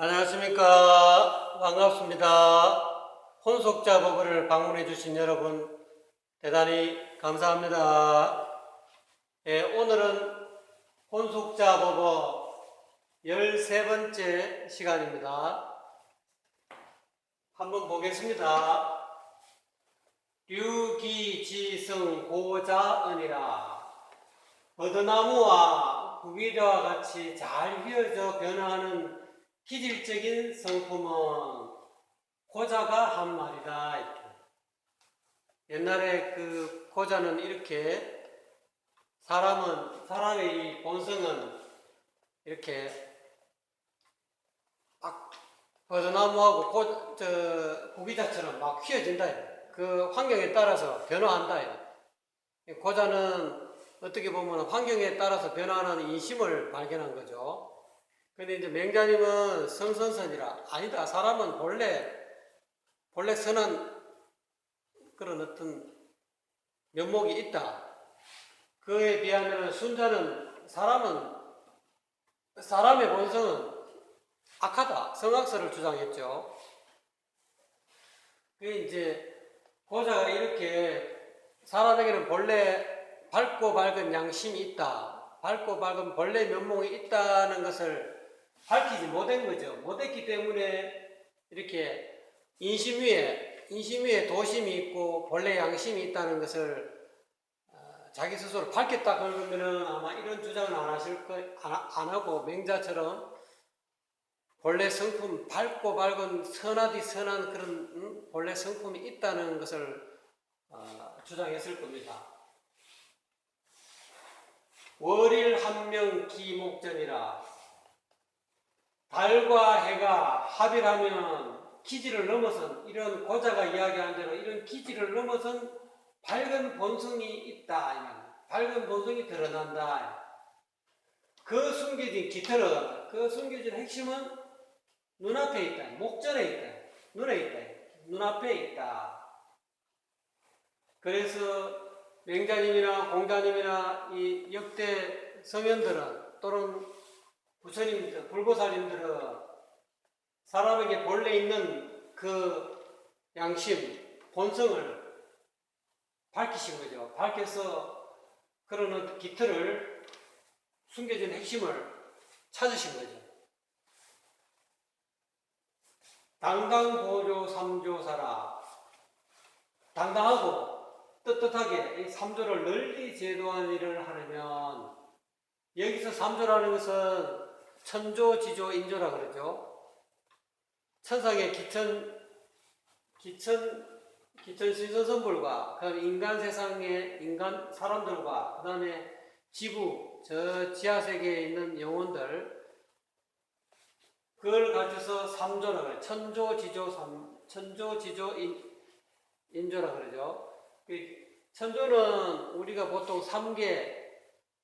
안녕하십니까. 반갑습니다. 혼속자 버거를 방문해 주신 여러분 대단히 감사합니다. 오늘은 혼속자 버거 13번째 시간입니다. 한번 보겠습니다. 류기지성 고자은이라 버드나무와 구기자와 같이 잘 휘어져 변화하는 기질적인 성품은 고자가 한 말이다. 이렇게. 옛날에 그 고자는 이렇게 사람의 이 본성은 이렇게 막 버드나무하고 구기자처럼 막 휘어진다. 그 환경에 따라서 변화한다. 고자는 어떻게 보면 환경에 따라서 변화하는 인심을 발견한 거죠. 근데 이제 맹자님은 성선선이라 아니다. 사람은 본래 선한 그런 어떤 면목이 있다. 그에 비하면 순자는 사람의 본성은 악하다. 성악설을 주장했죠. 그게 이제 고자가 이렇게 사람에게는 본래 밝고 밝은 양심이 있다. 밝고 밝은 본래 면목이 있다는 것을 밝히지 못한 거죠. 못했기 때문에 이렇게 인심 위에 도심이 있고 본래 양심이 있다는 것을 자기 스스로 밝혔다 그러면은 아마 이런 주장은 안 하고 맹자처럼 본래 성품 밝고 밝은 선하디 선한 그런 본래 성품이 있다는 것을 주장했을 겁니다. 월일 한명 기목전이라 달과 해가 합일하면 기질을 넘어선 이런 고자가 이야기한 대로 이런 기질을 넘어선 밝은 본성이 있다. 밝은 본성이 드러난다. 그 숨겨진 깃털은 그 숨겨진 핵심은 눈앞에 있다. 목전에 있다. 눈에 있다. 눈앞에 있다. 그래서 맹자님이나 공자님이나 이 역대 성현들은 또는 부처님들, 불보살님들은 사람에게 본래 있는 그 양심, 본성을 밝히신 거죠. 밝혀서 그런 깃털을 숨겨진 핵심을 찾으신 거죠. 당당보조 삼조사라 당당하고 떳떳하게 이 삼조를 널리 제도하는 일을 하려면 여기서 삼조라는 것은 천조, 지조, 인조라 그러죠. 천상의 기천신선선불과 그 인간 세상의 인간 사람들과 그 다음에 지구, 저 지하세계에 있는 영혼들 그걸 가져서 삼조라 그래요. 천조, 지조, 인조라 그러죠. 천조는 우리가 보통 3계,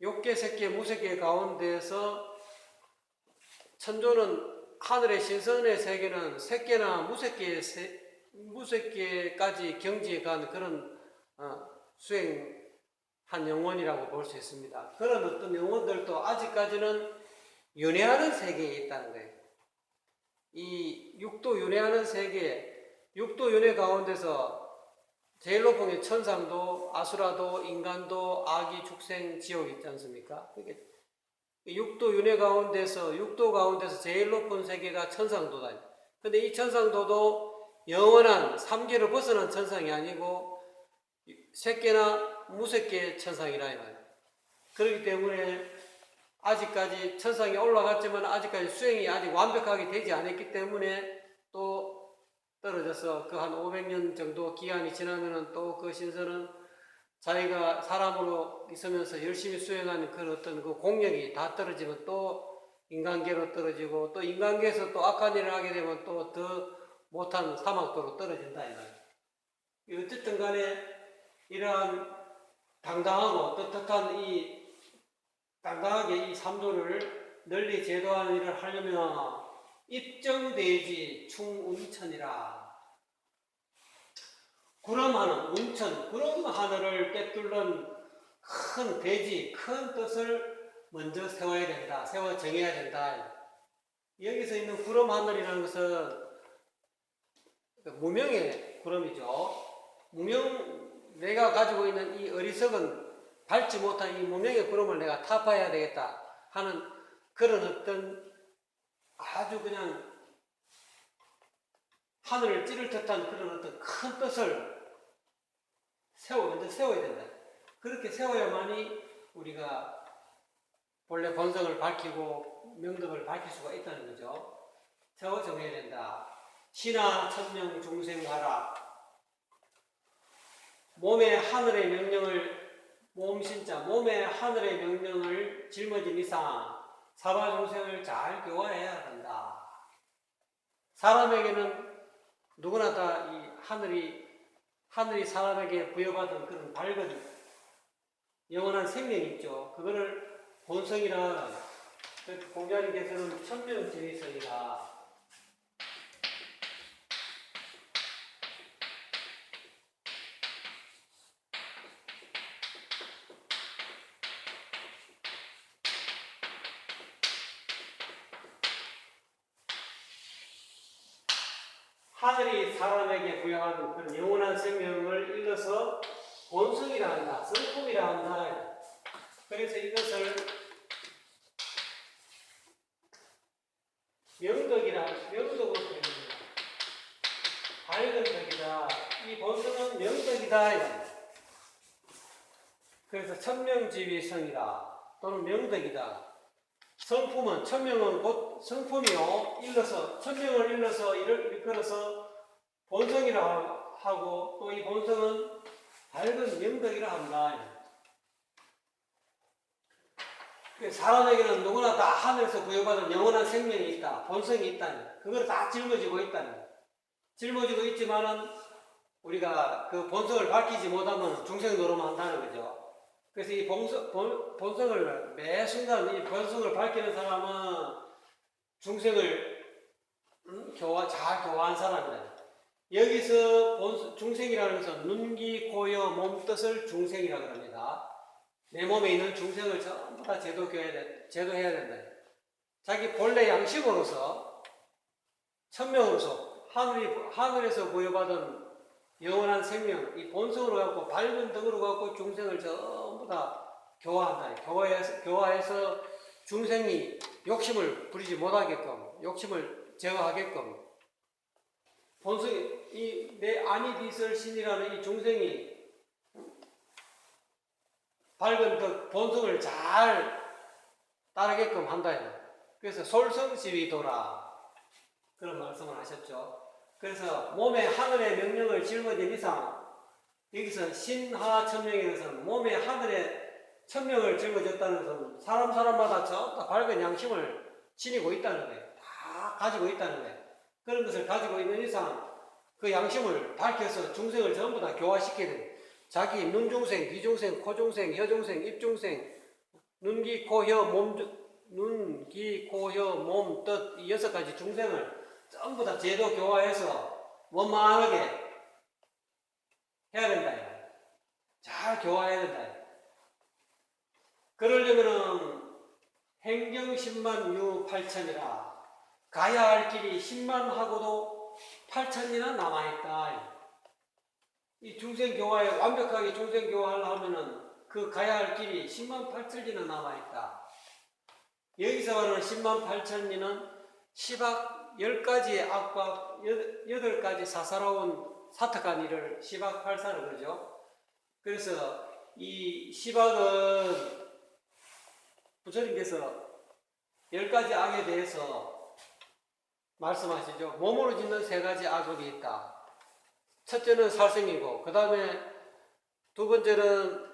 욕계, 색계, 무색계 가운데서 천조는 하늘의 신선의 세계는 색계나 무색계까지 경지에 간 그런 수행한 영혼이라고 볼 수 있습니다. 그런 어떤 영혼들도 아직까지는 윤회하는 세계에 있다는 거예요. 이 육도 윤회하는 세계, 육도 윤회 가운데서 제일 높은 게 천상도, 아수라도, 인간도, 아기, 축생, 지옥 있지 않습니까? 육도 윤회 가운데서 제일 높은 세계가 천상도다. 근데 이 천상도도 영원한 삼계를 벗어난 천상이 아니고 색계나 무색계 천상이라 이 말이에요. 그렇기 때문에 아직까지 천상에 올라갔지만 아직까지 수행이 아직 완벽하게 되지 않았기 때문에 또 떨어져서 그 한 500년 정도 기간이 지나면은 또 그 신선은 자기가 사람으로 있으면서 열심히 수행하는 그 어떤 그 공력이 다 떨어지면 또 인간계로 떨어지고 또 인간계에서 또 악한 일을 하게 되면 또 더 못한 사막도로 떨어진다 이 말이에요. 어쨌든 간에 이러한 당당하고 떳떳한 당당하게 이 삼조를 널리 제도하는 일을 하려면 입정대지 충운천이라 구름하는 운천, 구름 하늘을 꿰뚫는 큰 대지, 큰 뜻을 먼저 세워야 된다. 세워 정해야 된다. 여기서 있는 구름 하늘이라는 것은 무명의 구름이죠. 내가 가지고 있는 이 어리석은 밟지 못한 이 무명의 구름을 내가 타파해야 되겠다 하는 그런 어떤 아주 그냥 하늘을 찌를 듯한 그런 어떤 큰 뜻을 먼저 세워야 된다. 그렇게 세워야만이 우리가 본래 본성을 밝히고 명덕을 밝힐 수가 있다는 거죠. 정해야 된다. 신하 천명 중생하라. 몸의 하늘의 명령을 몸의 하늘의 명령을 짊어진 이상 사바중생을 잘 교화해야 한다. 사람에게는 누구나 다 이 하늘이 사람에게 부여받은 그런 밝은 영원한 생명이 있죠. 그거를 본성이라 공자님께서는 천명지위성이라. 하늘이 사람에게 부여하는 그런 영원한 생명을 일러서 본성이라 한다, 성품이라 한다. 그래서 이것을 명덕으로 표현합니다. 밝은 덕이다. 이 본성은 명덕이다. 그래서 천명지위성이다 또는 명덕이다. 성품은 천명은 곧 성품이요. 천명을 일러서 일컬어서 본성이라 하고 또 이 본성은 밝은 명덕이라 한다. 사람에게는 누구나 다 하늘에서 부여받은 영원한 생명이 있다. 본성이 있다. 그걸 다 짊어지고 있다. 짊어지고 있지만은 우리가 그 본성을 밝히지 못하면 중생 노릇만 한다는 거죠. 그래서 이 본성을 매 순간 이 본성을 밝히는 사람은 중생을 잘 교화한 사람이다. 여기서 중생이라는 것은 눈기, 고여, 몸뜻을 중생이라고 합니다. 내 몸에 있는 중생을 전부 다 제도해야 된다. 자기 본래 양심으로서 천명으로서 하늘에서 부여받은 영원한 생명, 이 본성으로 갖고 밝은 덕으로 갖고 중생을 전부 다 교화한다. 교화해서 중생이 욕심을 부리지 못하게끔, 욕심을 제어하게끔, 본성이 내 아니 비설 신이라는 이 중생이 밝은 덕, 본성을 잘 따르게끔 한다. 그래서 솔성지위도라 그런 말씀을 하셨죠. 그래서 몸에 하늘의 명령을 짊어진 이상, 여기서 신하천명에 것은 몸에 하늘의 천명을 짊어졌다는 것은 사람마다 전부 다 밝은 양심을 지니고 있다는 거예요. 다 가지고 있다는 거예요. 그런 것을 가지고 있는 이상 그 양심을 밝혀서 중생을 전부 다 교화시켜야 돼요. 자기 눈중생, 귀중생, 코중생, 혀중생, 입중생, 눈기, 코, 혀, 몸, 뜻, 이 6가지 중생을 전부 다 제도 교화해서 원만하게 해야 된다. 잘 교화해야 된다. 그러려면은 행정 10만 유 8천이라 가야 할 길이 10만 하고도 8천이나 남아있다. 이 중생교화에 완벽하게 중생교화를 하면은 그 가야 할 길이 10만 8천리나 남아있다. 여기서 말하는 10만 8천리는 10가지의 악과 8가지 사사로운 사특한 일을 10악8사를 그러죠. 그래서 이 10악은 부처님께서 10가지 악에 대해서 말씀하시죠. 몸으로 짓는 3가지 악업이 있다. 첫째는 살생이고, 그 다음에 2번째는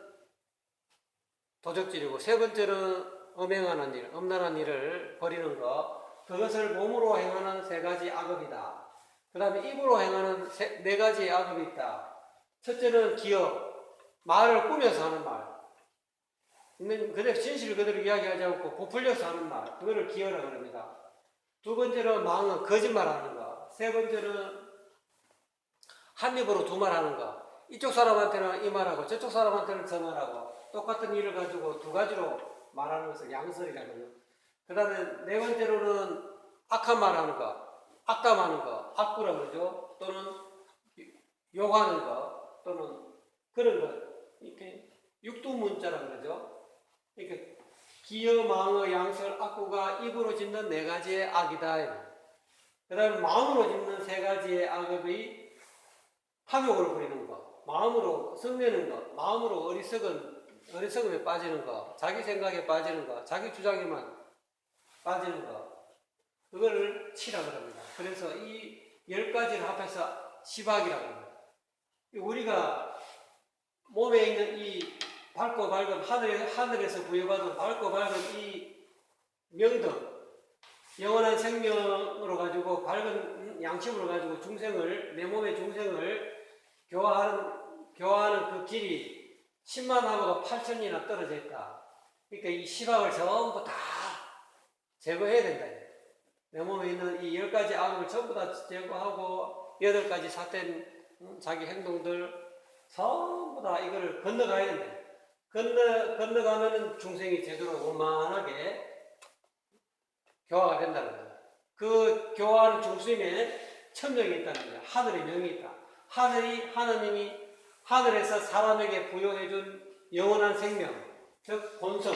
도적질이고, 3번째는 음행하는 일, 음란한 일을 벌이는 것, 그것을 몸으로 행하는 3가지 악업이다. 그 다음에 입으로 행하는 4가지 악업이 있다. 첫째는 기업, 말을 꾸며서 하는 말. 그대로 진실을 그대로 이야기하지 않고 부풀려서 하는 말, 그거를 기여라고 합니다. 2번째는 망은 거짓말하는 거. 3번째는 한 입으로 2말 하는 거. 이쪽 사람한테는 이 말하고 저쪽 사람한테는 저 말하고 똑같은 일을 가지고 2가지로 말하는 것을 양설이라고 해요. 그 다음에 4번째로는 악한 말 하는 거, 악담하는 거, 악구라 그러죠. 또는 욕하는 거, 또는 그런 거. 이렇게 육두문자라 그러죠. 이렇게 기여, 망어, 양설, 악구가 입으로 짓는 네 가지의 악이다. 그 다음에 마음으로 짓는 세 가지의 악업이 탐욕을 부리는 것, 마음으로 성내는 것, 마음으로 어리석음에 빠지는 것, 자기 생각에 빠지는 것, 자기 주장에만 빠지는 것, 그거를 치라고 합니다. 그래서 이 10가지를 합해서 시박이라고 합니다. 우리가 몸에 있는 이 밝고 밝은 하늘에서 부여받은 밝고 밝은 이 명덕, 영원한 생명으로 가지고 밝은 양심으로 가지고 중생을, 내 몸의 중생을 교화하는 그 길이 10만 하고도 8천이나 떨어져 있다. 그러니까 이 시박을 전부 다 제거해야 된다. 내 몸에 있는 이 10가지 악을 전부 다 제거하고 8가지 삿된 자기 행동들 전부 다 이거를 건너가야 된다. 건너가면은 중생이 제대로 원만하게 교화가 된다는 거예요. 그 교화하는 중심에 천명이 있다는 거예요. 하늘의 명이 있다. 하나님이 하늘에서 사람에게 부여해준 영원한 생명, 즉 본성.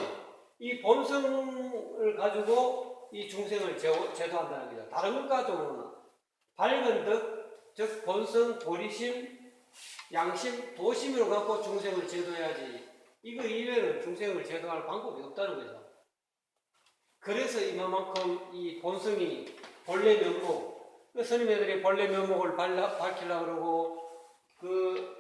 이 본성을 가지고 이 중생을 제도한다는 거죠. 다른 것 가지고는 밝은 덕, 즉 본성, 도리심, 양심, 도심으로 갖고 중생을 제도해야지. 이거 이외에는 중생을 제도할 방법이 없다는 거죠. 그래서 이만큼 이 본성이 본래 면목, 스님애들이 본래 면목을 밝히려고 그러고, 그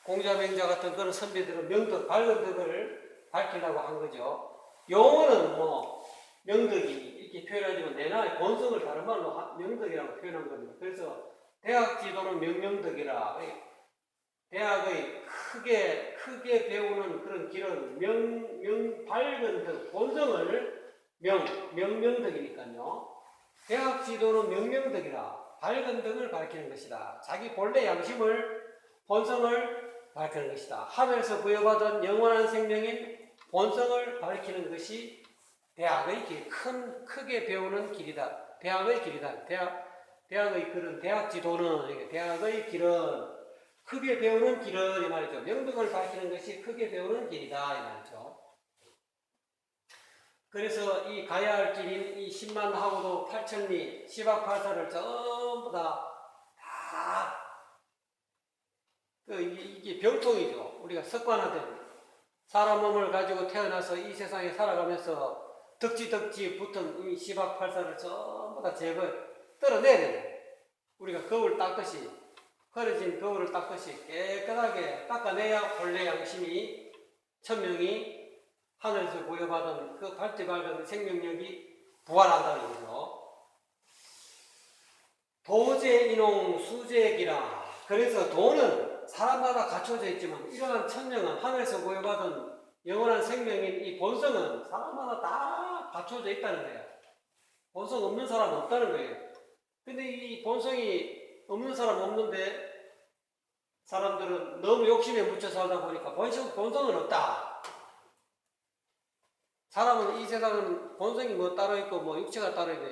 공자맹자 같은 그런 선비들은 명덕, 밝은 덕을 밝히려고 한 거죠. 용어는 뭐 명덕이 이렇게 표현하지만 내나의 본성을 다른 말로 명덕이라고 표현한 겁니다. 그래서 대학 지도는 명명덕이라, 대학의 크게 배우는 그런 길은 밝은 덕, 본성을 명명덕이니까요. 대학 지도는 명명덕이라 밝은 덕을 밝히는 것이다. 자기 본래 양심을, 본성을 밝히는 것이다. 하늘에서 부여받은 영원한 생명인 본성을 밝히는 것이 대학의 길, 크게 배우는 길이다. 대학의 길이다. 대학의 길은, 대학 지도는, 대학의 길은 크게 배우는 길은 이 말이죠. 명덕을 밝히는 것이 크게 배우는 길이다 이 말이죠. 그래서 이 가야 할 길인 이 10만 하고도 8천리 시박팔사를 전부 이게 병통이죠. 우리가 습관화된 사람 몸을 가지고 태어나서 이 세상에 살아가면서 덕지 붙은 이 시박팔사를 전부 다 떨어내야 돼요. 우리가 거울 닦듯이, 흐려진 거울을 닦듯이 깨끗하게 닦아내야 본래 양심이, 천명이 하늘에서 부여받은 그 밝지 밝은 생명력이 부활한다는 거죠. 도제인홍 수제기라. 그래서 도는 사람마다 갖춰져 있지만 이러한 천명은, 하늘에서 부여받은 영원한 생명인 이 본성은 사람마다 다 갖춰져 있다는 거예요. 본성 없는 사람 없다는 거예요. 근데 이 본성이 없는 사람 없는데 사람들은 너무 욕심에 묻혀 살다 보니까 본성은 없다. 사람은, 이 세상은 본성이 뭐 따로 있고 뭐 육체가 따로 있고,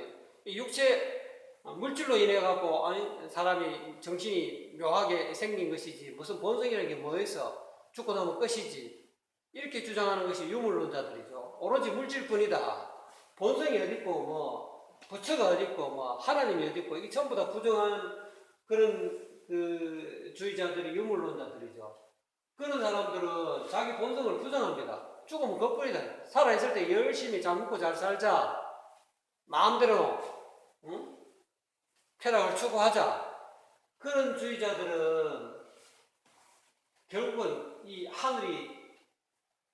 이 육체 물질로 인해 갖고 사람이 정신이 묘하게 생긴 것이지 무슨 본성이라는 게 뭐 있어? 죽고 나면 끝이지. 이렇게 주장하는 것이 유물론자들이죠. 오로지 물질뿐이다. 본성이 어디 있고 뭐 부처가 어디 있고 뭐 하나님이 어디 있고, 이게 전부 다 부정한 그런 그 주의자들이 유물론자들이죠. 그런 사람들은 자기 본성을 부정합니다. 죽으면 그뿐이다. 살아있을 때 열심히 잘 먹고 잘 살자. 마음대로 쾌락을 추구하자. 그런 주의자들은 결국은 이 하늘이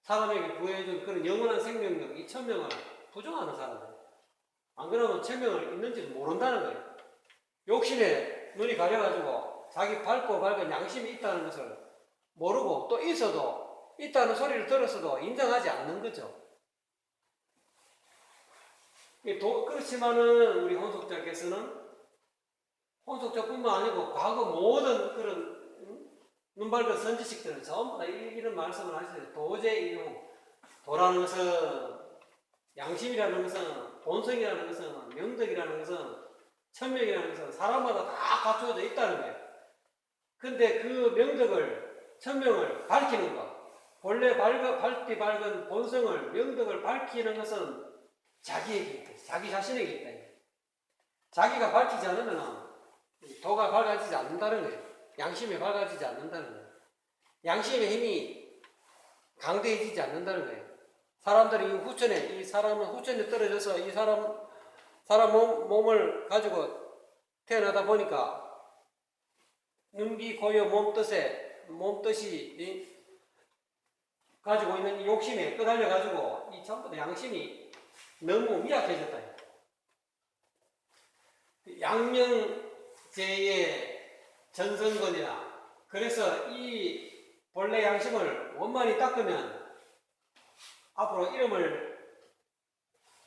사람에게 부여해준 그런 영원한 생명력, 이 천명을 부정하는 사람들. 안 그러면 천명을 있는지도 모른다는 거예요. 욕심에 눈이 가려가지고 자기 밝고 밝은 양심이 있다는 것을 모르고, 또 있어도 있다는 소리를 들었어도 인정하지 않는 거죠. 그렇지만은 우리 혼속자께서는, 혼속자뿐만 아니고 과거 모든 그런 눈 밝은 선지식들은 전부 다 이런 말씀을 하시죠. 도제인홍, 도라는 것은, 양심이라는 것은 본성이라는 것은, 명덕이라는 것은, 천명이라는 것은 사람마다 다 갖춰져 있다는 거예요. 근데 그 명덕을, 천명을 밝히는 것, 본래 밝기 밝은 본성을, 명덕을 밝히는 것은 자기에게 있다. 자기 자신에게 있다. 자기가 밝히지 않으면 도가 밝아지지 않는다는 거예요. 양심이 밝아지지 않는다는 거예요. 양심의 힘이 강대해지지 않는다는 거예요. 사람들이 이 사람은 후천에 떨어져서 이 사람 몸을 가지고 태어나다 보니까 능기 고요 몸뜻이 가지고 있는 이 욕심에 끄달려 가지고 이 전부 다 양심이 너무 미약해졌다. 양명제의 전성건이라. 그래서 이 본래 양심을 원만히 닦으면 앞으로 이름을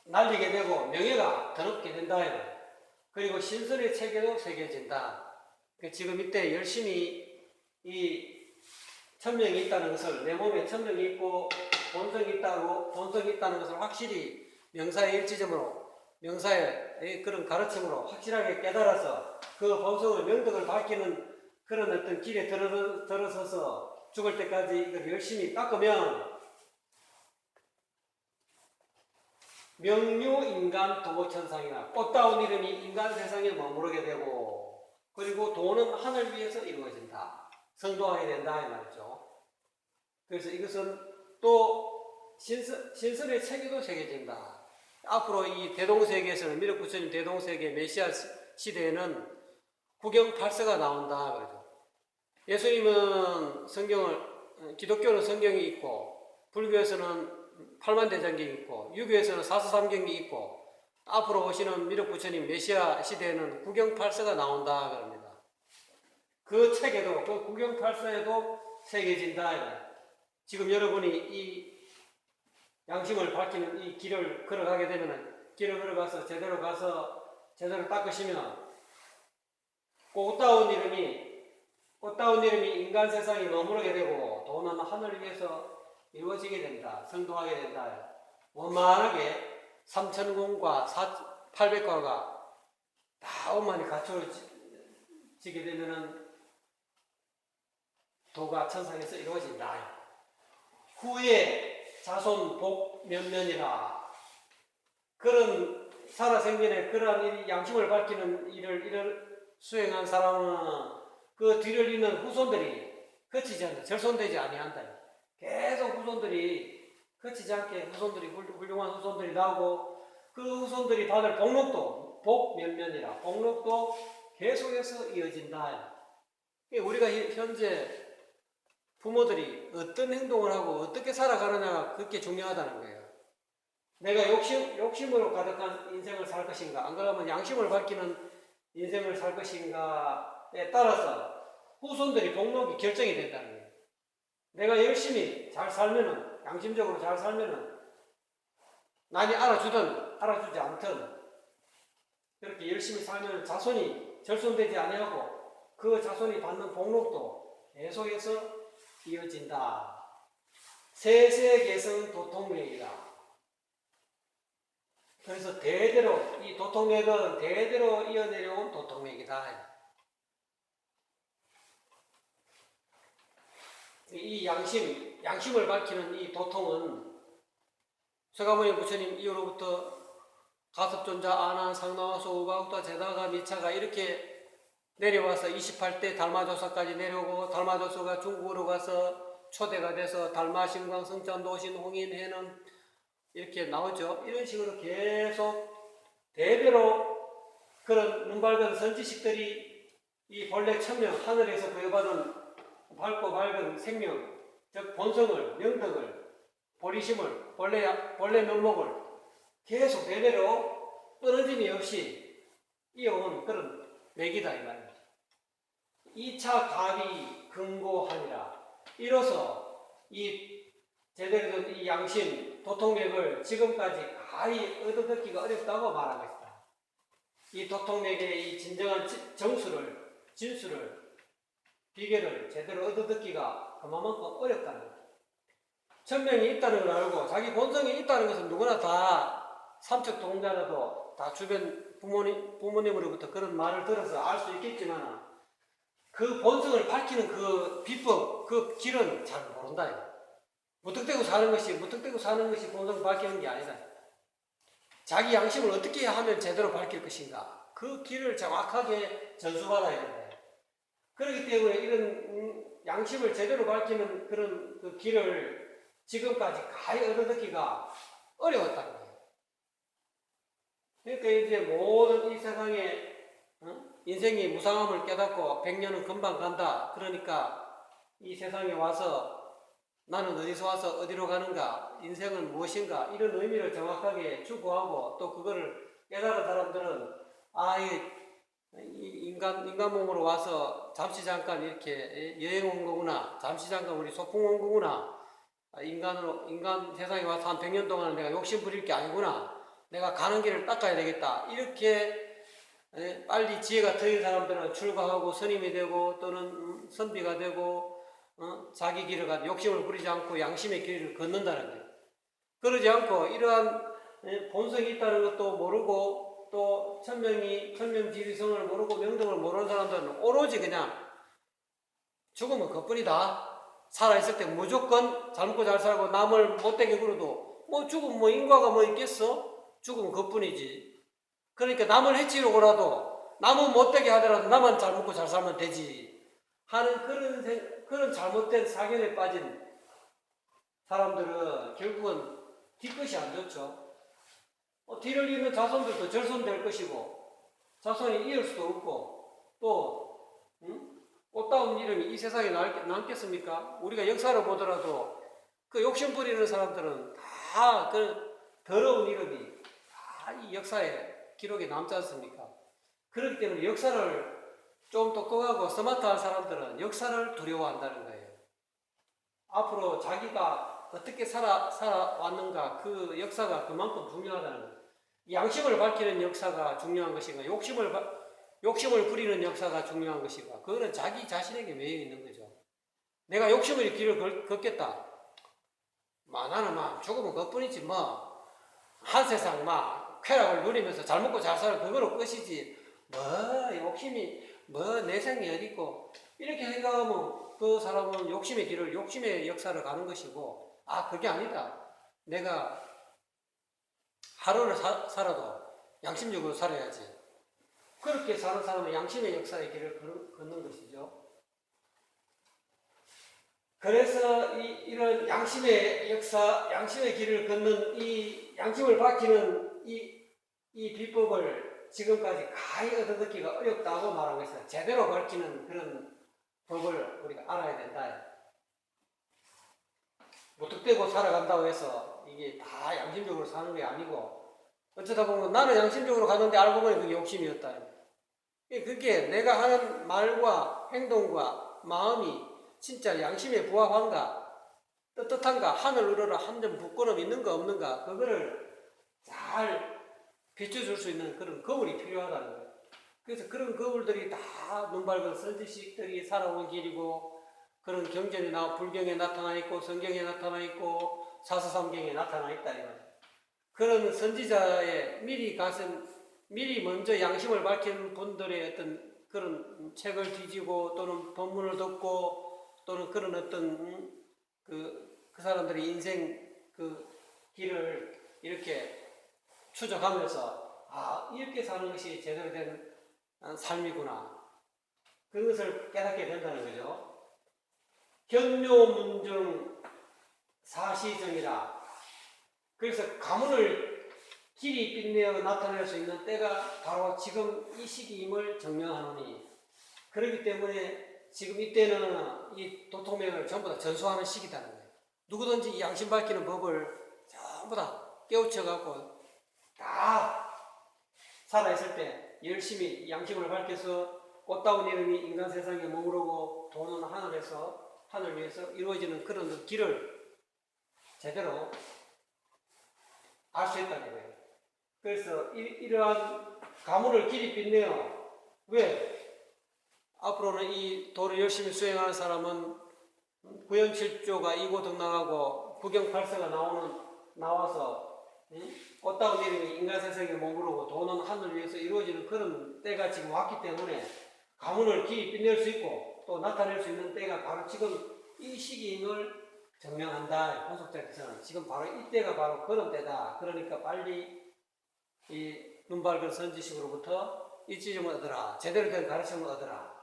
날리게 되고 명예가 더럽게 된다. 그리고 신선의 체계도 새겨진다. 지금 이때 열심히 이 천명이 있다는 것을, 내 몸에 천명이 있고 본성이 있다는 것을 확실히 명사의 일지점으로, 명사의 그런 가르침으로 확실하게 깨달아서 그 본성을, 명덕을 밝히는 그런 어떤 길에 들어서서 죽을 때까지 이걸 열심히 닦으면 명유인간 도천상이나 꽃다운 이름이 인간 세상에 머무르게 되고, 그리고 도는 하늘 위에서 이루어진다. 성도하게 된다 이 말이죠. 그래서 이것은 또 신선의 체계도 새겨진다. 앞으로 이 대동세계에서는, 미륵부처님 대동세계 메시아 시대에는 구경팔서가 나온다 그러죠. 예수님은 기독교는 성경이 있고, 불교에서는 팔만대장경이 있고, 유교에서는 사서삼경이 있고, 앞으로 오시는 미륵부처님 메시아 시대에는 구경팔서가 나온다 그럽니다. 그 책에도, 그 구경팔서에도 새겨진다. 지금 여러분이 이 양심을 밝히는 이 길을 걸어가게 되면, 길을 걸어가서 제대로 닦으시면 꽃다운 이름이 인간 세상에 머무르게 되고, 도는 하늘 위에서 이루어지게 된다. 성도하게 된다. 원만하게 3000공과 800과가 다 원만히 갖춰지게 되면은 도가 천상에서 이루어진다. 후에 자손 복 면면이라. 그런 살아생전에 그러한 양심을 밝히는 일을 수행한 사람은 그 뒤를 잇는 후손들이 거치지 않는다. 절손되지 아니한다. 계속 후손들이 거치지 않게 훌륭한 후손들이 나오고, 그 후손들이 받을 복록도 복면면이라. 복록도 계속해서 이어진다. 우리가 현재 부모들이 어떤 행동을 하고 어떻게 살아가느냐가 그렇게 중요하다는 거예요. 내가 욕심으로 가득한 인생을 살 것인가, 안 그러면 양심을 밝히는 인생을 살 것인가에 따라서 후손들이 복록이 결정이 된다는 거예요. 내가 열심히 잘 살면은, 양심적으로 잘 살면은, 남이 알아주든 알아주지 않든 그렇게 열심히 살면 자손이 절손되지 아니하고 그 자손이 받는 복록도 계속해서 이어진다. 세세계성 도통맥이다. 그래서 대대로, 이 도통맥은 대대로 이어내려온 도통맥이다. 이 양심을 밝히는 이 도통은 서가모니 부처님 이후로부터 가섭존자, 아난, 상나와소, 우가욱다, 제다가, 미차가 이렇게 내려와서 28대 달마조사까지 내려오고, 달마조사가 중국으로 가서 초대가 돼서 달마, 신광, 성찬, 도신, 홍인, 해는 이렇게 나오죠. 이런 식으로 계속 대대로 그런 눈 밝은 선지식들이 이 본래 천명, 하늘에서 부여받은 밝고 밝은 생명, 즉 본성을, 명덕을, 보리심을, 본래 면목을 계속 대대로 끊어짐이 없이 이어온 그런 맥이다 이 말입니다. 2차 가비 근고하니라. 이로써 이 제대로 된 이 양심, 도통맥을 지금까지 가히 얻어듣기가 어렵다고 말하고 있다. 이 도통맥의 이 진정한 진수를, 비결을 제대로 얻어듣기가 그만큼 어렵다는 거예요. 천명이 있다는 걸 알고 자기 본성이 있다는 것은 누구나 다 삼척 동자라도 다 주변 부모님으로부터 그런 말을 들어서 알 수 있겠지만 그 본성을 밝히는 그 비법, 그 길은 잘 모른다. 무턱대고 사는 것이 본성을 밝히는 게 아니다. 자기 양심을 어떻게 하면 제대로 밝힐 것인가, 그 길을 정확하게 전수받아야 된다. 그렇기 때문에 이런 양심을 제대로 밝히는 그런 그 길을 지금까지 가히 얻어듣기가 어려웠다는 거예요. 그러니까 이제 모든 이 세상에 인생이 무상함을 깨닫고 100년은 금방 간다. 그러니까 이 세상에 와서 나는 어디서 와서 어디로 가는가, 인생은 무엇인가, 이런 의미를 정확하게 추구하고 또 그거를 깨달은 사람들은 인간 몸으로 와서 잠시 잠깐 이렇게 여행 온 거구나, 잠시 잠깐 우리 소풍 온 거구나, 인간 세상에 와서 한 100년 동안 내가 욕심 부릴 게 아니구나, 내가 가는 길을 닦아야 되겠다, 이렇게 빨리 지혜가 트인 사람들은 출가하고 스님이 되고 또는 선비가 되고 자기 길을 가서 욕심을 부리지 않고 양심의 길을 걷는다는 거예요. 그러지 않고 이러한 본성이 있다는 것도 모르고 또 천명지리성을 모르고 명등을 모르는 사람들은 오로지 그냥 죽으면 그뿐이다. 살아있을 때 무조건 잘 먹고 잘 살고 남을 못되게 굴어도 죽으면 인과가 있겠어? 죽으면 그뿐이지. 그러니까 남을 해치려고라도 남은 못되게 하더라도 나만 잘 먹고 잘 살면 되지 하는 그런 잘못된 사견에 빠진 사람들은 결국은 뒤끝이 안 좋죠. 뒤를 잇는 자손들도 절손될 것이고 자손이 이을 수도 없고 또 꽃다운 이름이 이 세상에 남겠습니까? 우리가 역사를 보더라도 그 욕심 부리는 사람들은 다 그 더러운 이름이 다 이 역사에 기록에 남지 않습니까? 그렇기 때문에 역사를 좀 똑똑하고 스마트한 사람들은 역사를 두려워한다는 거예요. 앞으로 자기가 어떻게 살아왔는가, 그 역사가 그만큼 중요하다는 거예요. 양심을 밝히는 역사가 중요한 것인가, 욕심을 부리는 역사가 중요한 것인가, 그거는 자기 자신에게 매여 있는 거죠. 내가 욕심의 길을 걷겠다. 나는 죽으면 그뿐이지 한 세상 쾌락을 누리면서 잘 먹고 잘 살아 그거로 끝이지 욕심이 내 생이 어딨고 이렇게 생각하면 그 사람은 욕심의 역사를 가는 것이고 그게 아니다. 내가 하루를 살아도 양심적으로 살아야지. 그렇게 사는 사람은 양심의 역사의 길을 걷는 것이죠. 그래서 이런 양심의 역사, 양심의 길을 걷는 이 양심을 밝히는 이 비법을 지금까지 가히 얻어듣기가 어렵다고 말한 것이다. 제대로 밝히는 그런 법을 우리가 알아야 된다. 무턱대고 살아간다고 해서 이게 다 양심적으로 사는 게 아니고 어쩌다 보면 나는 양심적으로 가는데 알고 보니 그게 욕심이었다. 그게 내가 하는 말과 행동과 마음이 진짜 양심에 부합한가, 떳떳한가, 하늘 우러러 한 점 부끄럼 있는가 없는가, 그거를 잘 비춰줄 수 있는 그런 거울이 필요하다는 거예요. 그래서 그런 거울들이 다 눈밝은 선지식들이 살아온 길이고, 그런 불경에 나타나 있고, 성경에 나타나 있고, 사서삼경에 나타나 있다 이거예요. 그런 선지자의 미리 먼저 양심을 밝힌 분들의 어떤 그런 책을 뒤지고 또는 본문을 듣고 또는 그런 어떤 그 사람들의 인생 그 길을 이렇게 추적하면서 이렇게 사는 것이 제대로 된 삶이구나, 그것을 깨닫게 된다는 거죠. 견묘문중 사시정이라. 그래서 가문을 길이 빛내어 나타낼 수 있는 때가 바로 지금 이 시기임을 증명하노니, 그렇기 때문에 지금 이때는 이 도통명을 전부 다 전수하는 시기다는 거예요. 누구든지 이 양심 밝히는 법을 전부 다 깨우쳐갖고 다 살아있을 때 열심히 양심을 밝혀서 꽃다운 이름이 인간 세상에 머무르고 도는 하늘 위에서 이루어지는 그런 길을 제대로 알 수 있다는 거예요. 그래서 이러한 가문을 길이 빛내어, 왜? 앞으로는 이 도를 열심히 수행하는 사람은 구연칠조가 이고등락하고 구경팔서가 나와서 응? 꽃다운 이름이 인간 세상에 머무르고 돈은 하늘 위에서 이루어지는 그런 때가 지금 왔기 때문에 가문을 길이 빛낼 수 있고 또 나타낼 수 있는 때가 바로 지금 이 시기임을 증명한다. 혼속자께서는 지금 바로 이때가 바로 그런 때다. 그러니까 빨리 이 눈밝은 선지식으로부터 일지점을 얻어라. 제대로 된 가르침을 얻어라.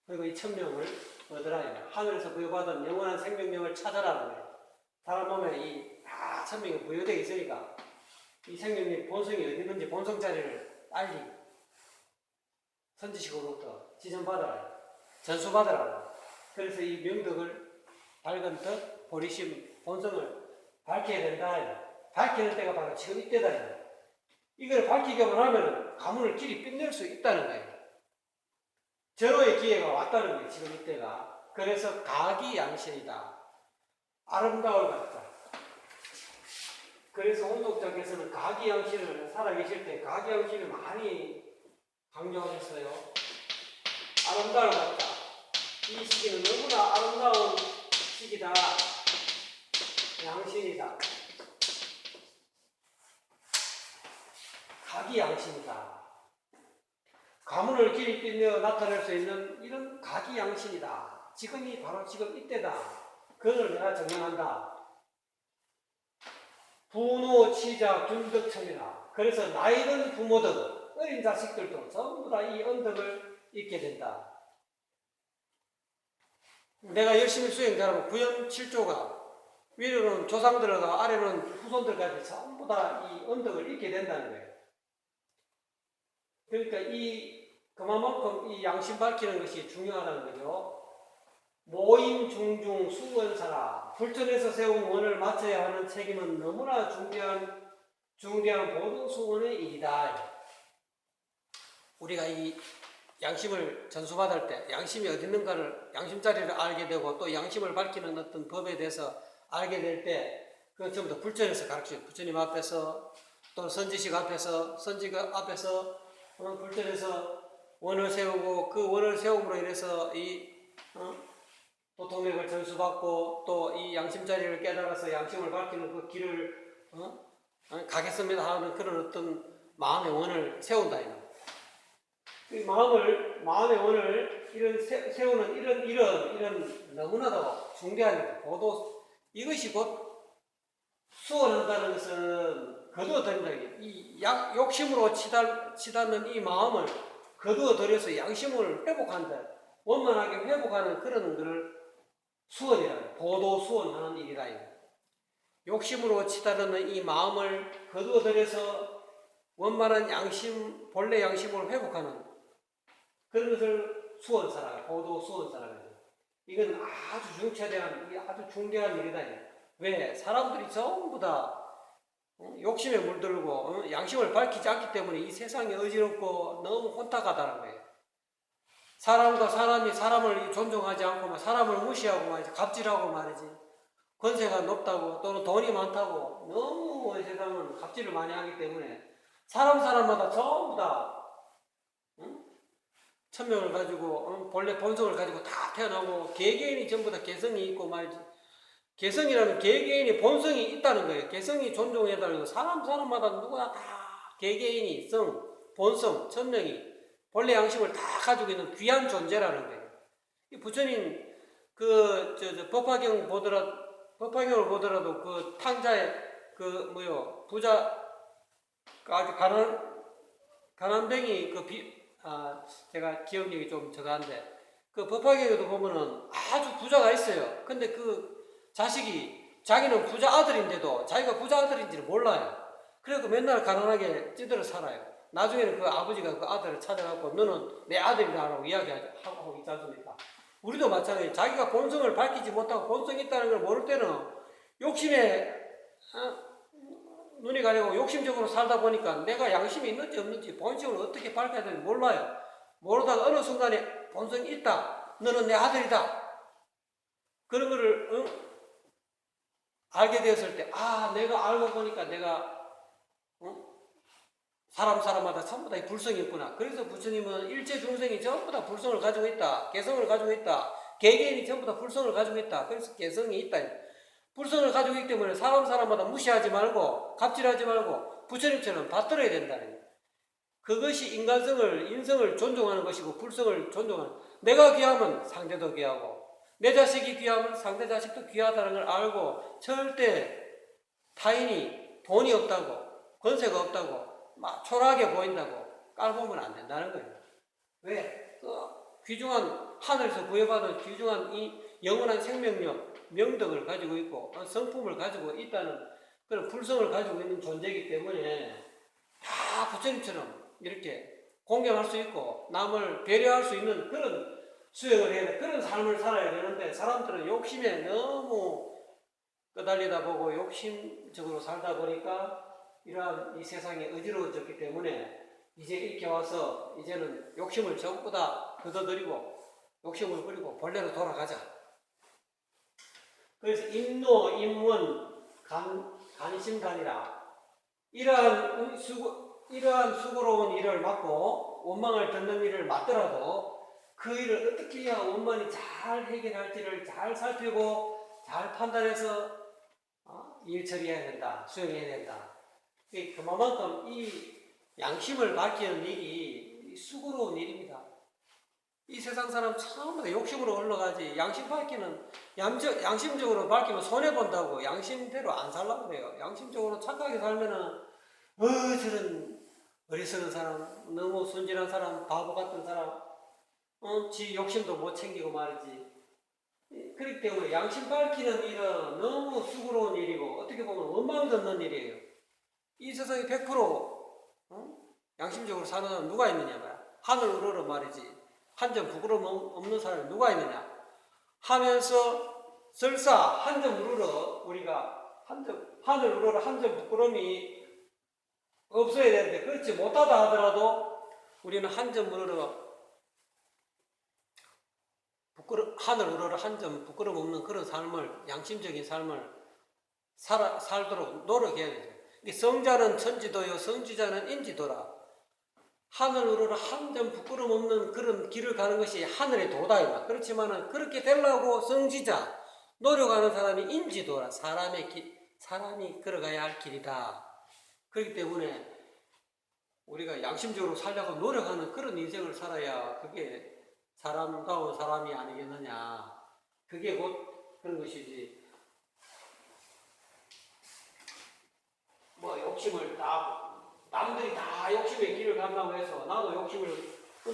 그리고 이 천명을 얻으라. 하늘에서 부여받은 영원한 생명력을 찾아라는 거예요. 사람 몸에 이 천명이 부여되어 있으니까 이 생명력 본성이 어디 있는지 본성 자리를 빨리 선지식으로부터 지정받아라. 전수받아라. 그래서 이 명덕을 밝은 덕, 보리심, 본성을 밝혀야 된다. 밝히는 때가 바로 지금 이때다. 이걸 밝히기만 하면 가문을 길이 빛낼 수 있다는 거예요. 절호의 기회가 왔다는 거예요. 지금 이때가. 그래서 가기양신이다. 아름다울 같다. 그래서 혼독자께서는 가기양신을 살아계실 때 가기양신을 많이 강조하셨어요. 아름다울 같다. 이 시기는 너무나 아름다운 시기다. 양신이다. 가기양신이다. 가문을 길이 빛내어 나타낼 수 있는 이런 가기양신이다. 지금이 바로 지금 이때다. 그걸 내가 증명한다. 부노, 치자, 균덕천이라. 그래서 나이 든 부모들, 어린 자식들도 전부 다 이 언덕을 잊게 된다. 내가 열심히 수행 잘하면 구현 7조가 위로는 조상들과 아래는 후손들까지 전부 다 이 언덕을 잊게 된다는 거예요. 그러니까 그만큼 이 양심 밝히는 것이 중요하다는 거죠. 모임 중중 수원사라. 불천에서 세운 원을 마쳐야 하는 책임은 너무나 중대한 보도 수원의 일이다. 우리가 이 양심을 전수받을 때 양심이 어디 있는가를 양심자리를 알게 되고 또 양심을 밝히는 어떤 법에 대해서 알게 될 때 그건 전부 다 불천에서 가르쳐요. 부처님 앞에서 또 선지식 앞에서 선지가 앞에서 불천에서 원을 세우고 그 원을 세움으로 인해서 도통맥을 전수받고 또 이 양심자리를 깨달아서 양심을 밝히는 그 길을 가겠습니다 하는 그런 어떤 마음의 원을 세운다. 이 마음의 원을 세우는 이런 너무나도 중대한 보도 이것이 곧 수원한다는 것은 거두어들인다. 이 욕심으로 치닫는 이 마음을 거두어들여서 양심을 회복한다. 원만하게 회복하는 그런 것을 수원이라 보도 수원하는 일이다. 욕심으로 치닫는 이 마음을 거두어들여서 원만한 양심, 본래 양심을 회복하는 그런 것을 수원사라, 보도 수원사라고 해요. 이건 아주 아주 중대한 일이다. 왜? 사람들이 전부 다 욕심에 물들고 양심을 밝히지 않기 때문에 이 세상이 어지럽고 너무 혼탁하다는 거예요. 사람과 사람이 사람을 존중하지 않고 사람을 무시하고 말이지, 갑질하고 말이지, 권세가 높다고 또는 돈이 많다고 너무 이 세상은 갑질을 많이 하기 때문에 사람마다 전부 다 천명을 가지고 본래 본성을 가지고 다 태어나고 개개인이 전부 다 개성이 있고 말이지. 개성이라는 개개인이 본성이 있다는 거예요. 개성이 존중해달라는 거. 사람마다 누구나 다 개개인이 본성, 천명이 본래 양심을 다 가지고 있는 귀한 존재라는 거예요. 이 부처님 법화경을 보더라도 그 탕자의 부자 아주 가난뱅이 제가 기억력이 좀 저간데 그 법화경에도 보면은 아주 부자가 있어요. 근데 그 자식이 자기는 부자 아들인데도 자기가 부자 아들인지를 몰라요. 그래서 맨날 가난하게 찌들어 살아요. 나중에는 그 아버지가 그 아들을 찾아갖고 너는 내 아들이다라고 이야기하고 있지 않습니까? 우리도 마찬가지예요. 자기가 본성을 밝히지 못하고 본성이 있다는 걸 모를 때는 욕심에 눈이 가리고 욕심적으로 살다 보니까 내가 양심이 있는지 없는지 본성을 어떻게 밝혀야 되는지 몰라요. 모르다가 어느 순간에 본성이 있다. 너는 내 아들이다. 그런 거를 알게 되었을 때 내가 알고 보니까 내가 사람마다 전부 다 불성이 있구나. 그래서 부처님은 일체 중생이 전부 다 불성을 가지고 있다. 개성을 가지고 있다. 개개인이 전부 다 불성을 가지고 있다. 그래서 개성이 있다. 불성을 가지고 있기 때문에 사람마다 무시하지 말고 갑질하지 말고 부처님처럼 받들어야 된다는 거예요. 그것이 인성을 존중하는 것이고 불성을 존중하는, 내가 귀하면 상대도 귀하고 내 자식이 귀하면 상대 자식도 귀하다는 걸 알고 절대 타인이 돈이 없다고 권세가 없다고 막 초라하게 보인다고 깔보면 안 된다는 거예요. 왜? 그 귀중한 하늘에서 부여받은 귀중한 이 영원한 생명력, 명덕을 가지고 있고 성품을 가지고 있다는 그런 불성을 가지고 있는 존재이기 때문에 다 부처님처럼 이렇게 공경할 수 있고 남을 배려할 수 있는 그런 수행을 해야 돼. 그런 삶을 살아야 되는데 사람들은 욕심에 너무 끄달리다 보고 욕심적으로 살다 보니까 이러한 이 세상이 어지러워졌기 때문에 이제 이렇게 와서 이제는 욕심을 전부 다 걷어들이고 욕심을 버리고 본래로 돌아가자. 그래서 인노, 인문, 간심간이라 이러한 수고로운 일을 맡고 원망을 듣는 일을 맡더라도 그 일을 어떻게 해야 원만히 잘 해결할지를 잘 살피고 잘 판단해서 일 처리해야 된다, 수행해야 된다. 그만큼 이 양심을 밝히는 일이 수고로운 일입니다. 이 세상 사람 처음부터 욕심으로 올라가지 양심 밝히는 양심적으로 밝히면 손해본다고 양심대로 안 살라고 그래요. 양심적으로 착하게 살면은 저런 어리석은 사람, 너무 순진한 사람, 바보 같은 사람, 지 욕심도 못 챙기고 말이지. 그렇기 때문에 양심 밝히는 일은 너무 수고로운 일이고 어떻게 보면 원망 듣는 일이에요. 이 세상에 100% 양심적으로 사는 사람 누가 있느냐 말이야. 하늘 우러러 말이지. 한 점 부끄러움 없는 사람이 누가 있느냐 하면서 설사 한 점 우러러 우리가 하늘 우러러 한 점 부끄러움이 없어야 되는데 그렇지 못하다 하더라도 우리는 한 점 우러러 하늘 우러러 한 점 부끄러움 없는 그런 삶을 양심적인 삶을 살도록 노력해야 되죠. 성자는 천지도요 성지자는 인지도라. 하늘 우러러 한 점 부끄럼 없는 그런 길을 가는 것이 하늘의 도다. 그렇지만은 그렇게 되려고 성지자 노력하는 사람이 인지도라. 사람이 걸어가야 할 길이다. 그렇기 때문에 우리가 양심적으로 살려고 노력하는 그런 인생을 살아야 그게 사람다운 사람이 아니겠느냐. 그게 곧 그런 것이지. 욕심을 남들이 다 욕심의 길을 간다고 해서 나도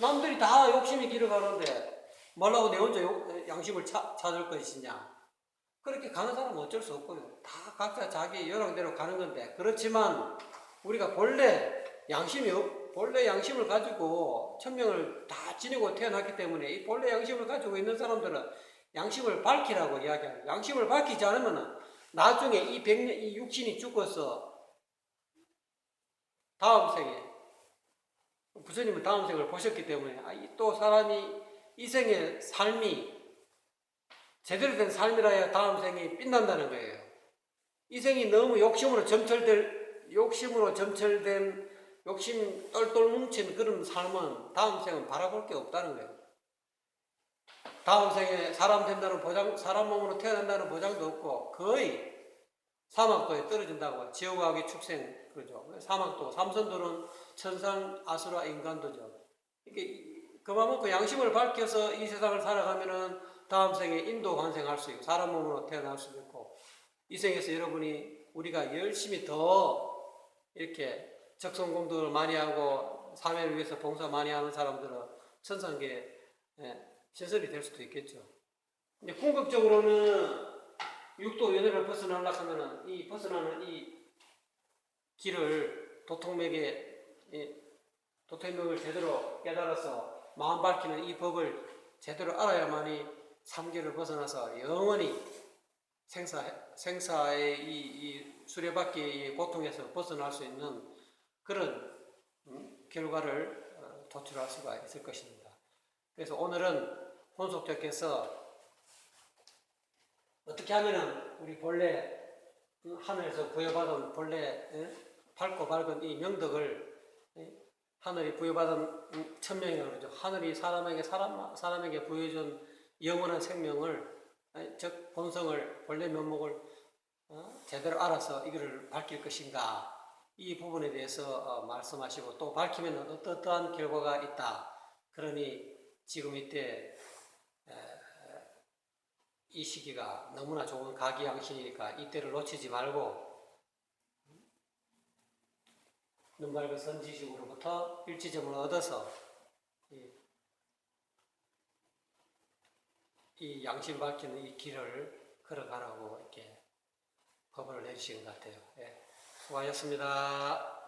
남들이 다 욕심의 길을 가는데 말라고 내 혼자 양심을 찾을 것이냐. 그렇게 가는 사람은 어쩔 수 없고요. 다 각자 자기 요령대로 가는 건데 그렇지만 우리가 본래 양심을 가지고 천명을 다 지니고 태어났기 때문에 이 본래 양심을 가지고 있는 사람들은 양심을 밝히라고 이야기하고 양심을 밝히지 않으면 나중에 이 육신이 죽어서 다음 생에 부처님은 다음 생을 보셨기 때문에 또 사람이 이 생의 삶이 제대로 된 삶이라야 다음 생이 빛난다는 거예요. 이 생이 너무 욕심으로 점철된 욕심 똘똘 뭉친 그런 삶은 다음 생은 바라볼 게 없다는 거예요. 다음 생에 사람 된다는 보장, 사람 몸으로 태어난다는 보장도 없고 거의 사막도에 떨어진다고. 지옥하기 축생 그러죠. 사막도 삼선도는 천상 아수라 인간도죠. 이게 그만큼 양심을 밝혀서 이 세상을 살아가면은 다음 생에 인도 환생할 수 있고 사람 몸으로 태어날 수도 있고 이 생에서 우리가 열심히 더 이렇게 적성공덕을 많이 하고 사회를 위해서 봉사 많이 하는 사람들은 천상계에 신설이 될 수도 있겠죠. 이제 궁극적으로는 육도 연애를 벗어나려고 하면은 벗어나는 이 길을 도통맥을 제대로 깨달아서 마음 밝히는 이 법을 제대로 알아야만이 삼계를 벗어나서 영원히 생사의 이 수레바퀴의 고통에서 벗어날 수 있는 그런 결과를 도출할 수가 있을 것입니다. 그래서 오늘은 혼속적께서 어떻게 하면은 우리 본래 하늘에서 부여받은 본래 밝고 밝은 이 명덕을 하늘이 부여받은 천명이라고 그러죠. 하늘이 사람에게 부여준 영원한 생명을 즉 본성을 본래 면목을 제대로 알아서 이거를 밝힐 것인가 이 부분에 대해서 말씀하시고 또 밝히면 어떠한 결과가 있다. 그러니 지금 이때 이 시기가 너무나 좋은 가기양신이니까 이때를 놓치지 말고 눈 밝은 선지식으로부터 일지점을 얻어서 이 양심 밝히는 이 길을 걸어가라고 이렇게 법을 내주신 것 같아요. 예. 수고하셨습니다.